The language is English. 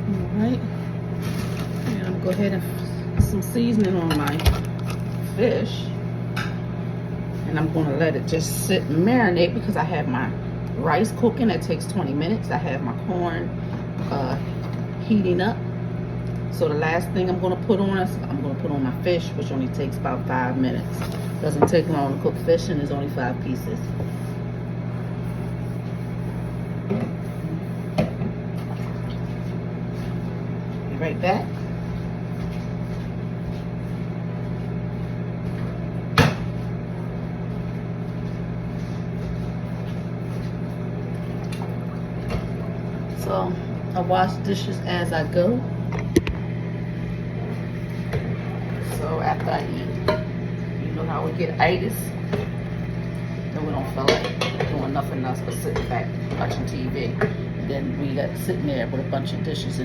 Alright. And I'm gonna go ahead and put some seasoning on my fish. And I'm gonna let it just sit and marinate because I have my rice cooking. That takes 20 minutes. I have my corn heating up. So the last thing I'm gonna put on is I'm gonna put on my fish, which only takes about 5 minutes. Doesn't take long to cook fish, and there's only 5 pieces. Be right back. So I wash dishes as I go. So after I eat, you know how we get itis, then we don't feel like doing nothing else but sitting back watching TV. And then we got sitting there with a bunch of dishes.